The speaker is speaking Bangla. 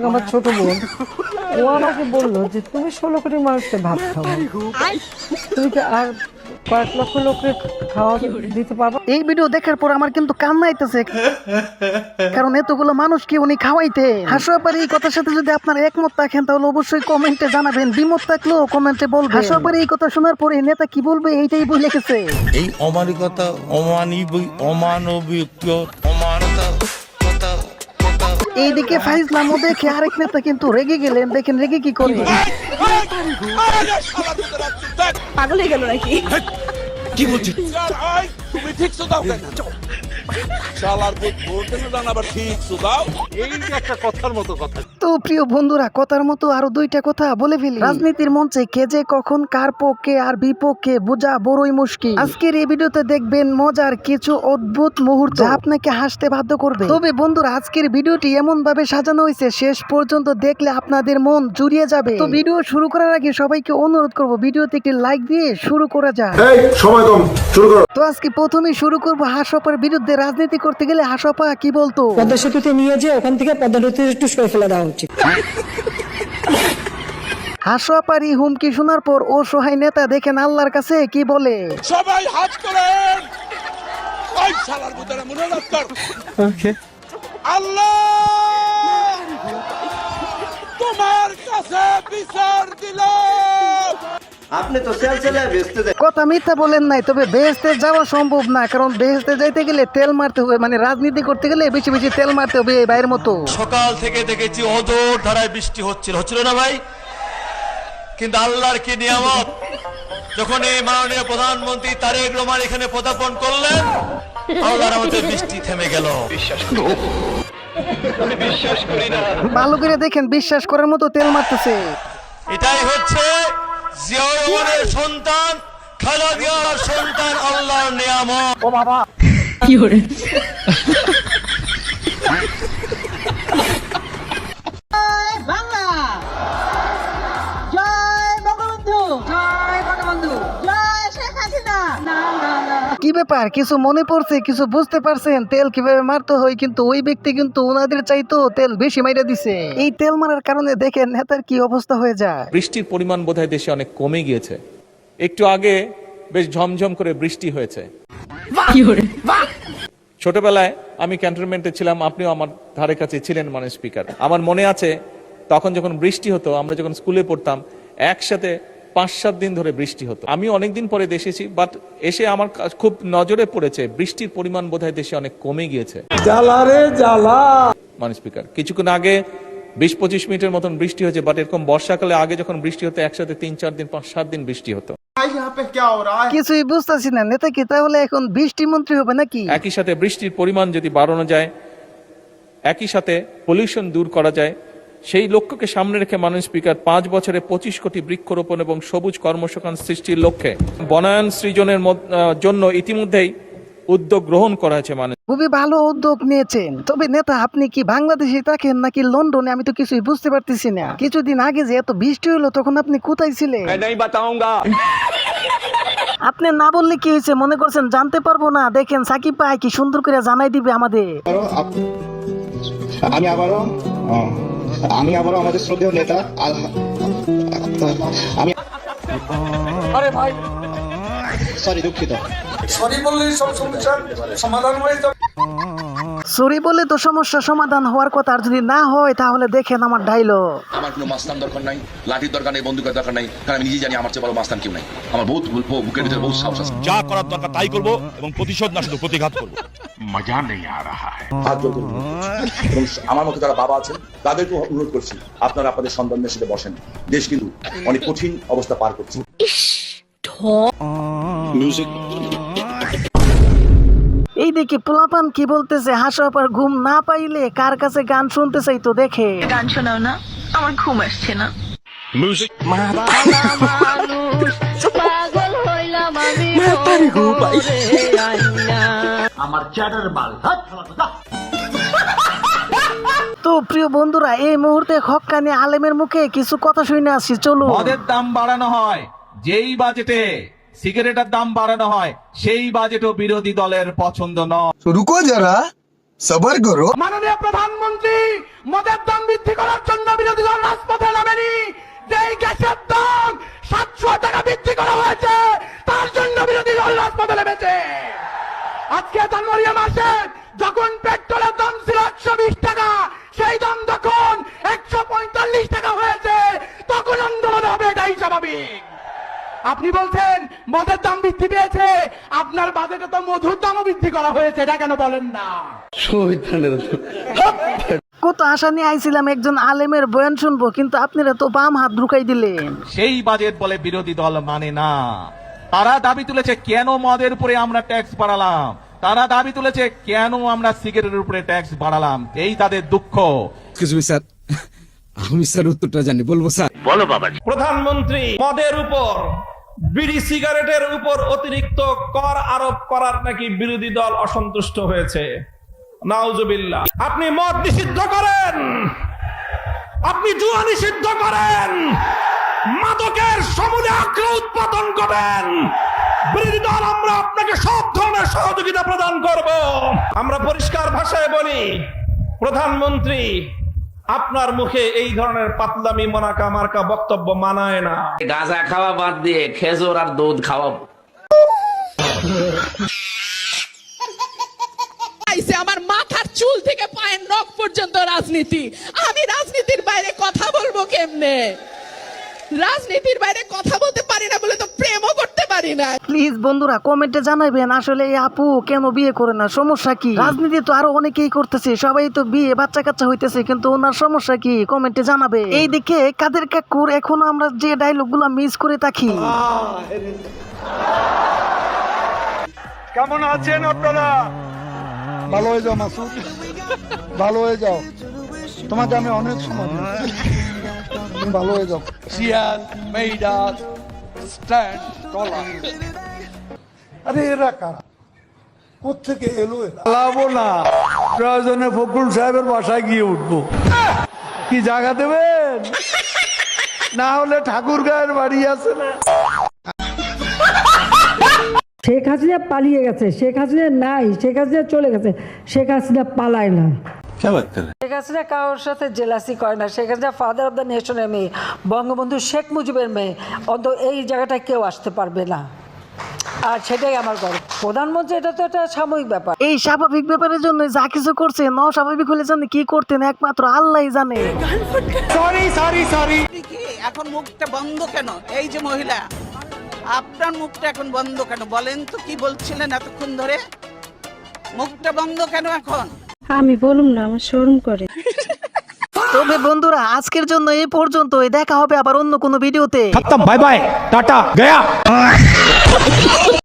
আমার ছোট বোন, ও আমাকে বললো যে তুমি 16 কোটি মানুষকে ভাত খাওয়াও, তুমি কি আর কয়েক লক্ষ লোককে খাওয়া দিতে পারবো? এই ভিডিও দেখার পর আমার কিন্তু কান্না আইতেছে, কারণ এতগুলো মানুষকে উনি খাওয়াইতে। হাসুয়াপার এই কথার সাথে যদি আপনারা একমত থাকেন তাহলে অবশ্যই কমেন্টে জানাবেন, দ্বিমত থাকলেও কমেন্টে বলবেন। হাসুয়াপার এই কথা শোনার পরে নেতা কি বলবে এইটাই বলে গেছে। এই অমানবিকতা, অমানবিকতা। এইদিকে ফাইজলামও দেখে আরেক নেতা কিন্তু রেগে গেলেন, দেখেন রেগে কি করে। পাগল হয়ে গেল নাকি? কি বলছিস? তুমি ঠিক দাও কেন? শালার ভোট দেন না, আবার ঠিক দাও। এই যে একটা কথার মতো কথা। তো প্রিয় বন্ধুরা, কথার মতো আরো দুইটা কথা বলে ফেলি। রাজনীতির মঞ্চে কে যে কখন কার পক্ষে আর বিপক্ষে বোঝা বড়ই মুশকিল। আজকের এই ভিডিওতে দেখবেন মজার কিছু অদ্ভুত মুহূর্ত যা আপনাকে হাসতে বাধ্য করবে। তবে বন্ধুরা, আজকের ভিডিওটি এমন ভাবে সাজানো হয়েছে, শেষ পর্যন্ত দেখলে আপনাদের মন জুড়িয়ে যাবে। তো ভিডিও শুরু করার আগে সবাইকে অনুরোধ করব, ভিডিওতে একটি লাইক দিয়ে শুরু করা যায়। সময় কম, শুরু করো। তো আজকে প্রথমেই শুরু করব হাসপার বিরুদ্ধে। রাজনীতি করতে গেলে হাসপা কি বলতো? পদ্মা সেতুতে নিয়ে যে ওখান থেকে পদ্মা নদীতে একটু সরে ফেলে দেওয়া উচিত। হাসপারি হুমকি শোনার পর ও সহায় নেতা দেখেন আল্লাহর কাছে কি বলে। সবাই হাত করেন। ওই শালার ভিতরে মনোনাদ কর। ওকে, আল্লাহ তোমার কাছে বিচার দিলাম। আপনি তো সেলসেলে বেচতে দেন। কথা মিথ্যা বলেন নাই, তবে বেহেশতে যাওয়া সম্ভব না, কারণ বেহেশতে যাইতে গেলে তেল মারতে হবে, মানে রাজনীতি করতে গেলে বেশি বেশি তেল মারতে হবে এই ভাইয়ের মতো। সকাল থেকে দেখেছি অজোর ধারায় বৃষ্টি হচ্ছিল না ভাই? কিন্তু আল্লাহর কি নিয়ামত, যখন এই মাননীয় প্রধানমন্ত্রী তারেক রহমান এখানে পদার্পণ করলেন, আল্লাহর আমাদের বৃষ্টি থেমে গেল। ভালো করে দেখেন, বিশ্বাস করার মতো তেল মারতেছে। এটাই হচ্ছে জিয়াউর রহমানের সন্তান, খালেদা জিয়ার সন্তান, আল্লাহর নিয়ামত। ও বাবা, কি করে? বাংলা জয় বঙ্গবন্ধু, জয় বঙ্গবন্ধু, জয় শেখ হাসিনা। না না না, কি ব্যাপার, কিছু মনে পড়ছে, কিছু বুঝতে পারছেন তেল কিভাবে মারতে হয়? কিন্তু ওই ব্যক্তি কিন্তু ওনাদের চাইতো তেল বেশি মাইরা দিছে। এই তেল মারার কারণে দেখেন নেতার কি অবস্থা হয়ে যায়। বৃষ্টির পরিমাণ বোধহয় দেশে অনেক কমে গিয়েছে। একটু আগে বেশ ঝমঝম করে বৃষ্টি হয়েছে। কি করে? ছোটবেলায় আমি ক্যান্টনমেন্টে ছিলাম, আপনিও আমার ধারে কাছে ছিলেন মাননীয় স্পিকার। আমার মনে আছে তখন যখন বৃষ্টি হতো, আমরা যখন স্কুলে পড়তাম একসাথে 5-7 দিন ধরে বৃষ্টি হতো। আমি অনেকদিন পরে দেশে এসেছি, বাট এসে আমার খুব নজরে পড়েছে বৃষ্টির পরিমাণ বোধহয় দেশে অনেক কমে গিয়েছে। মাননীয় স্পিকার, কিছুক্ষণ আগে 20-25 মিনিটের মতন বৃষ্টি হয়েছে, বাট এরকম বর্ষাকালে আগে যখন বৃষ্টি হতো একসাথে 3-4 দিন 5-7 দিন বৃষ্টি হতো। কিছুই বুঝতেছি না, নেতা কি তাহলে এখন বৃষ্টি মন্ত্রী হবে নাকি? একই সাথে বৃষ্টির পরিমাণ যদি বাড়ানো যায়, একই সাথে পলিউশন দূর করা যায়, সেই লক্ষ্যকে সামনে রেখে মাননীয় স্পিকার 5 বছরে 25 কোটি বৃক্ষরোপণ এবং সবুজ কর্মসংস্থান সৃষ্টির লক্ষ্যে বনায়ন সৃজনের জন্য ইতিমধ্যেই উদ্যোগ গ্রহণ করা হয়েছে। খুবই ভালো উদ্যোগ নিয়েছেন। তবে নেতা, আপনি কি বাংলাদেশে থাকেন নাকি লন্ডনে? আমি তো কিছুই বুঝতে পারতেছি না। কিছুদিন আগে যে এত বৃষ্টি হলো তখন আপনি কোথায় ছিলেন? আপনি না বললে কি হয়েছে মনে করছেন জানতে পারবো না? দেখেন সাকিব ভাই কি সুন্দর করে জানাই দিবে আমাদের। আমি আবারও আমাদের শ্রদ্ধেয় নেতা আমি আরে ভাই, সরি, দুঃখিত। সরি বললেই সব সমস্যার সমাধান হয়ে যাবে। সরি বলে তো সমস্যা সমাধান হওয়ার কথা, আর যদি না হয় তাহলে দেখেন আমার ডায়লগ। আমার কোনো মাস্তান দরকার নাই, লাঠির দরকার নেই, বন্দুকের দরকার নাই, কারণ আমি নিজেই জানি আমার চেয়ে বড় মাস্তান কেউ নাই। আমার বহুত বুকের ভিতরে বহুত সাহস আছে। যা করার দরকার তাই করবো, এবং প্রতিশোধ না শুধু প্রতিঘাত করবো। মজা নেই আ রাহা হ্যায়। হাত জোর করে অনুরোধ করছি। এবং আমার মতো যারা বাবা আছেন তাদেরকে অনুরোধ করছি, আপনারা আপনাদের সন্তানদের সাথে বসেন। দেশ কিন্তু অনেক কঠিন অবস্থা পার করছে। এই দেখে পোলাপান কি বলতেছে, হাসাপার ঘুম না পাইলে কার কাছে গান শুনতে চাইতো দেখে। গান শোনাও না, আমার ঘুম আসছে না। তো প্রিয় বন্ধুরা, এই মুহূর্তে হক্কানি আলেমের মুখে কিছু কথা শুনে আসছি, চলো। মদের দাম বাড়ানো হয়, যেই বাজেটে সিগারেটের দাম বাড়ানো হয় সেই বাজেটও বিরোধী দলের পছন্দ নয়। রুকো যারা, সবার করো। মাননীয় প্রধানমন্ত্রী মদের দাম বৃদ্ধি করার জন্য আপনি বলছেন মদের দাম বৃদ্ধি পেয়েছে, আপনার বাজেটে তো মধুর দামও বৃদ্ধি করা হয়েছে, এটা কেন বলেন না? কত আশা নিয়ে আইছিলাম একজন আলেমের বয়ান শুনবো, কিন্তু আপনারা তো বাম হাত ঢুকাই দিলেন। সেই বাজেট বলে বিরোধী দল মানে না। তারা দাবি তুলেছে কেন মদের উপরে আমরা ট্যাক্স বাড়ালাম, তারা দাবি তুলেছে কেন আমরা সিগারেটের উপরে ট্যাক্স বাড়ালাম, এই তাদের দুঃখ। স্যার আমি স্যার উত্তরটা জানি, বলবো স্যার? প্রধানমন্ত্রী মদের উপর, বিড়ি সিগারেটের উপর অতিরিক্ত কর আরোপ করার নাকি বিরোধী দল অসন্তুষ্ট হয়েছে। নাউজুবিল্লাহ। আপনি মদ নিষিদ্ধ করেন, আপনি জুয়া নিষিদ্ধ করেন, মাদকের সমূলে আগ্রহ উৎপাদন করেন, বিরোধী দল আমরা আপনাকে সব ধরনের সহযোগিতা প্রদান করব। আমরা পরিষ্কার ভাষায় বলি, প্রধানমন্ত্রী আপনার মুখে এই ধরনের পাতলামি মোনাকা মার্কা বক্তব্য মানায় না। গাঁজা খাওয়া বাদ দিয়ে খেজুর আর দুধ খাওয়াবো। আমার মাথার চুল থেকে পায়ের নখ পর্যন্ত রাজনীতি। আমি রাজনীতির বাইরে কথা বলবো কেমনে? রাজনীতির বাইরে কথা বলতে পারি না বলে তো প্রেমও করতে পারি না। প্লিজ বন্ধুরা কমেন্টে জানাবেন আসলে এই আপু কেন বিয়ে করে না, সমস্যা কি? রাজনীতি তো আরো অনেকেই করতেছে, সবাই তো বিয়ে বাচ্চা কাচ্চা হইতেছে, কিন্তু ওনার সমস্যা কি কমেন্টে জানাবে। এই দিকে কাদের কাকুর এখনো আমরা যে ডায়লগ গুলা মিস করে থাকি। কেমন আছেন আপনারা? ভালো হয়ে যাও মাসুদ, ভালো হয়ে যাও, তোমাকে আমি অনেক সময় দিয়েছি। তুমি ভালো হয়ে যাও। শিয়াল মেইডাস স্ট্যান্ড টলার। আরে এরা কারা, কোত্থেকে এলো এরা? লাবো না, প্রয়োজনে ফখরুল সাহেবের বাসায় গিয়ে উঠবো। কি জায়গা দেবেন? না হলে ঠাকুর গায়ের বাড়ি আছে না। শেখ হাসিনা পালিয়ে গেছে, শেখ হাসিনা নাই, শেখ হাসিনা চলে গেছে, শেখ হাসিনা পালায় না। শেখ হাসিনা কারোর সাথে জেলাসি করে না। Sheikh Hasina father of the নেশনের মেয়ে, বঙ্গবন্ধু শেখ মুজিবের মেয়ে, অন্ত এই জায়গাটায় কেউ আসতে পারবে না। আর সেটাই আমার গর্ব। প্রধানমন্ত্রী এটা তো একটা সাময়িক ব্যাপার। এই স্বাভাবিক ব্যাপারের জন্য যা কিছু করছেন, অস্বাভাবিক হলে জানে কি করতেন একমাত্র আল্লাহই জানে। সরি এখন মুখটা বন্ধ কেন? এই যে মহিলা, আপনার মুখটা এখন বন্ধ কেন? বলেন তো কি বলছিলেন এতক্ষণ ধরে? মুখটা বন্ধ কেন এখন? আমি বলুম না, আমার শরম করে। তবে বন্ধুরা আজকের জন্য এই পর্যন্তই, দেখা হবে আবার অন্য কোনো ভিডিওতে। Bye bye, tata, Gaya.